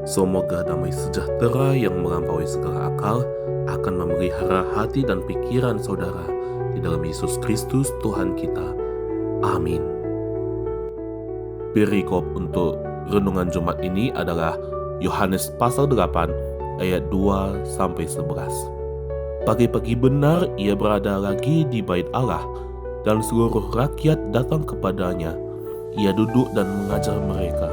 Semoga damai sejahtera yang melampaui segala akal akan memelihara hati dan pikiran saudara di dalam Yesus Kristus Tuhan kita. Amin. Perikop untuk renungan Jumat ini adalah Yohanes pasal 8 ayat 2-11. Pagi-pagi benar ia berada lagi di bait Allah, dan seluruh rakyat datang kepadanya. Ia duduk dan mengajar mereka.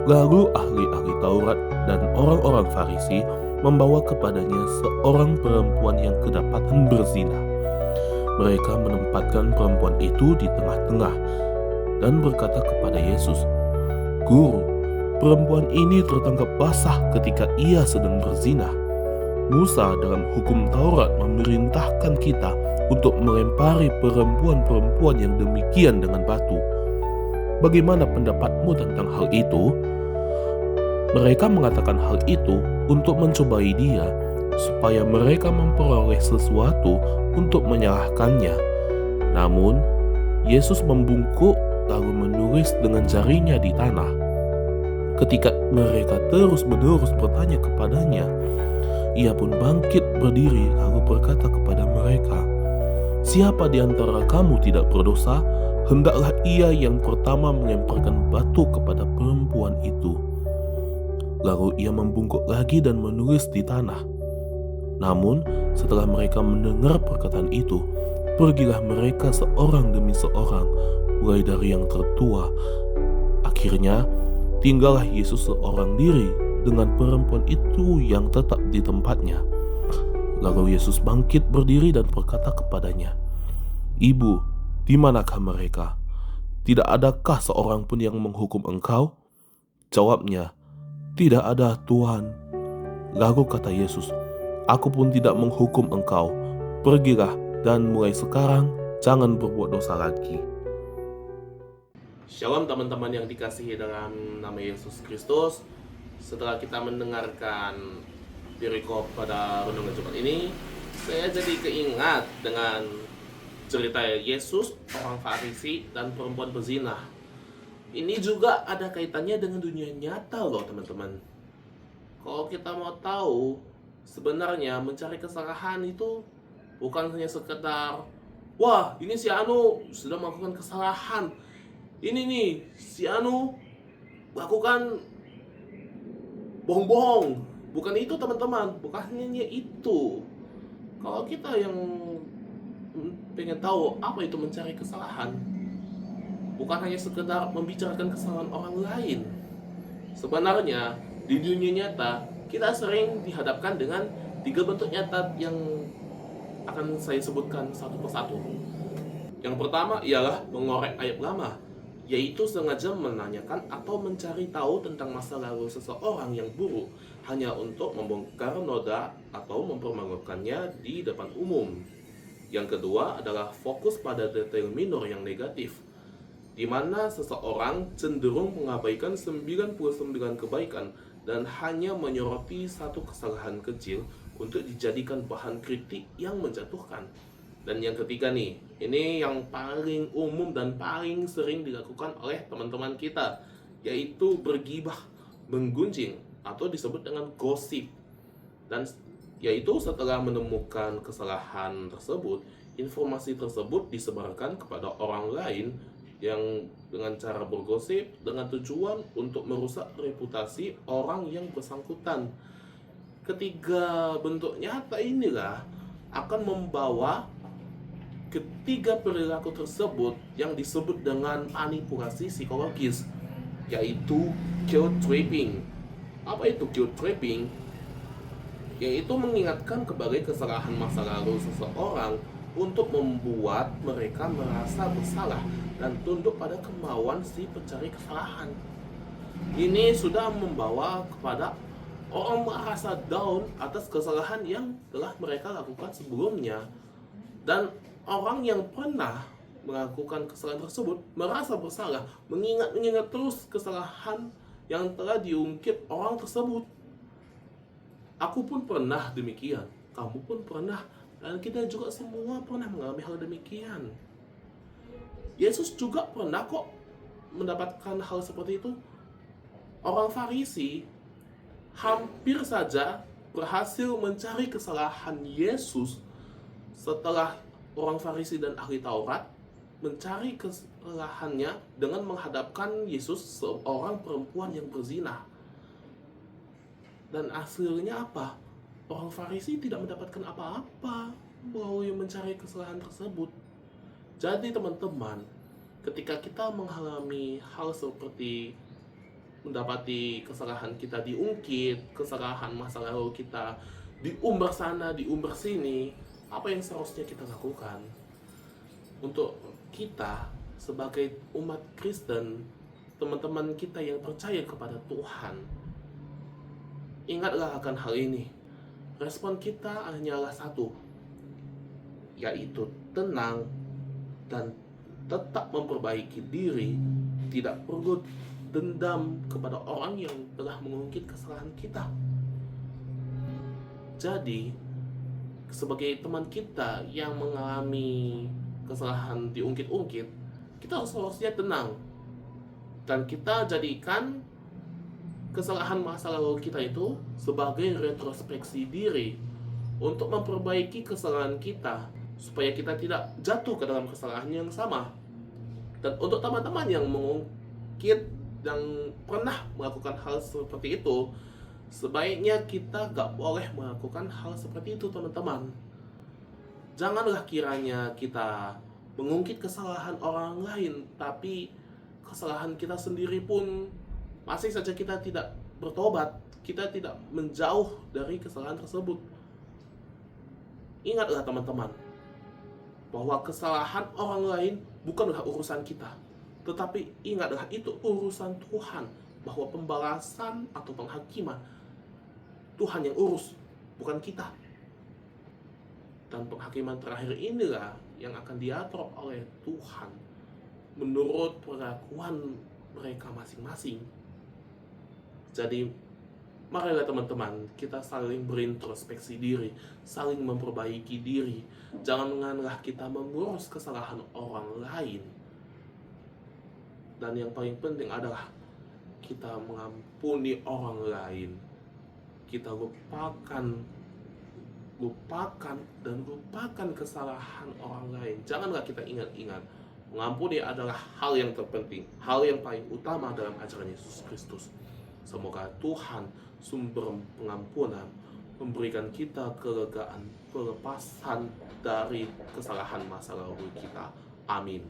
Lalu ahli-ahli Taurat dan orang-orang Farisi membawa kepadanya seorang perempuan yang kedapatan berzina. Mereka menempatkan perempuan itu di tengah-tengah dan berkata kepada Yesus, "Guru, perempuan ini tertangkap basah ketika ia sedang berzina. Musa dalam hukum Taurat memerintahkan kita untuk melempari perempuan-perempuan yang demikian dengan batu. Bagaimana pendapatmu tentang hal itu?" Mereka mengatakan hal itu untuk mencobai dia, supaya mereka memperoleh sesuatu untuk menyalahkannya. Namun, Yesus membungkuk lalu menulis dengan jarinya di tanah. Ketika mereka terus-menerus bertanya kepadanya, ia pun bangkit berdiri lalu berkata kepada mereka, "Siapa di antara kamu tidak berdosa, hendaklah ia yang pertama melemparkan batu kepada perempuan itu." Lalu ia membungkuk lagi dan menulis di tanah. Namun, setelah mereka mendengar perkataan itu, pergilah mereka seorang demi seorang, mulai dari yang tertua. Akhirnya, tinggallah Yesus seorang diri dengan perempuan itu yang tetap di tempatnya. Lalu Yesus bangkit berdiri dan berkata kepadanya, "Ibu, di manakah mereka? Tidak adakah seorang pun yang menghukum engkau?" Jawabnya, "Tidak ada, Tuhan." Lalu kata Yesus, "Aku pun tidak menghukum engkau. Pergilah dan mulai sekarang jangan berbuat dosa lagi." Shalom teman-teman yang dikasihi dalam nama Yesus Kristus. Setelah kita mendengarkan perikop pada renungan Jumat ini, saya jadi keingat dengan cerita Yesus, orang Farisi, dan perempuan berzina. Ini juga ada kaitannya dengan dunia nyata loh teman-teman. Kalau kita mau tahu, sebenarnya mencari kesalahan itu bukan hanya sekedar, "Wah, ini si Anu sudah melakukan kesalahan. Ini nih, si Anu lakukan bohong-bohong." Bukan itu teman-teman, bukan hanya itu. Kalau kita yang pengen tahu apa itu mencari kesalahan, bukan hanya sekedar membicarakan kesalahan orang lain. Sebenarnya di dunia nyata kita sering dihadapkan dengan 3 bentuk nyata yang akan saya sebutkan satu persatu. Yang pertama ialah mengorek aib lama, yaitu sengaja menanyakan atau mencari tahu tentang masa lalu seseorang yang buruk hanya untuk membongkar noda atau mempermalukannya di depan umum. Yang kedua adalah fokus pada detail minor yang negatif, di mana seseorang cenderung mengabaikan 99 kebaikan dan hanya menyoroti satu kesalahan kecil untuk dijadikan bahan kritik yang menjatuhkan. Dan yang ketiga nih, ini yang paling umum dan paling sering dilakukan oleh teman-teman kita, yaitu bergibah, menggunjing, atau disebut dengan gosip. Dan yaitu setelah menemukan kesalahan tersebut, informasi tersebut disebarkan kepada orang lain yang dengan cara bergosip dengan tujuan untuk merusak reputasi orang yang bersangkutan. Ketiga bentuk nyata inilah akan membawa ketiga perilaku tersebut yang disebut dengan manipulasi psikologis, yaitu guilt tripping. Apa itu guilt tripping? Yaitu mengingatkan kembali kesalahan masa lalu seseorang untuk membuat mereka merasa bersalah dan tunduk pada kemauan si pencari kesalahan. Ini sudah membawa kepada orang merasa down atas kesalahan yang telah mereka lakukan sebelumnya, dan orang yang pernah melakukan kesalahan tersebut merasa bersalah, mengingat terus kesalahan yang telah diungkit orang tersebut. Aku pun pernah demikian, kamu pun pernah, dan kita juga semua pernah mengalami hal demikian. Yesus juga pernah kok mendapatkan hal seperti itu. Orang Farisi hampir saja berhasil mencari kesalahan Yesus setelah orang Farisi dan ahli Taurat mencari kesalahannya dengan menghadapkan Yesus seorang perempuan yang berzina. Dan hasilnya apa? Orang Farisi tidak mendapatkan apa-apa melalui mencari kesalahan tersebut. Jadi teman-teman, ketika kita mengalami hal seperti mendapati kesalahan kita diungkit, kesalahan masa lalu kita diumbar sana, diumbar sini, apa yang seharusnya kita lakukan? Untuk kita sebagai umat Kristen, teman-teman kita yang percaya kepada Tuhan, ingatlah akan hal ini. Respon kita hanyalah satu, yaitu tenang dan tetap memperbaiki diri, tidak perlu dendam kepada orang yang telah mengungkit kesalahan kita. Jadi, sebagai teman kita yang mengalami kesalahan diungkit-ungkit, kita harusnya tenang. Dan kita jadikan kesalahan masa lalu kita itu sebagai retrospeksi diri untuk memperbaiki kesalahan kita, supaya kita tidak jatuh ke dalam kesalahan yang sama. Dan untuk teman-teman yang mengungkit yang pernah melakukan hal seperti itu, sebaiknya kita gak boleh melakukan hal seperti itu, teman-teman. Janganlah kiranya kita mengungkit kesalahan orang lain, tapi kesalahan kita sendiri pun masih saja kita tidak bertobat, kita tidak menjauh dari kesalahan tersebut. Ingatlah teman-teman, bahwa kesalahan orang lain bukanlah urusan kita. Tetapi ingatlah, itu urusan Tuhan, bahwa pembalasan atau penghakiman Tuhan yang urus, bukan kita. Dan penghakiman terakhir inilah yang akan diatur oleh Tuhan menurut perlakuan mereka masing-masing. Jadi marilah teman-teman, kita saling berintrospeksi diri, saling memperbaiki diri. Janganlah kita mengurus kesalahan orang lain. Dan yang paling penting adalah kita mengampuni orang lain. Kita lupakan kesalahan orang lain. Janganlah kita ingat-ingat. Mengampuni adalah hal yang terpenting, hal yang paling utama dalam ajaran Yesus Kristus. Semoga Tuhan sumber pengampunan memberikan kita kelegaan, pelepasan dari kesalahan masa lalu kita. Amin.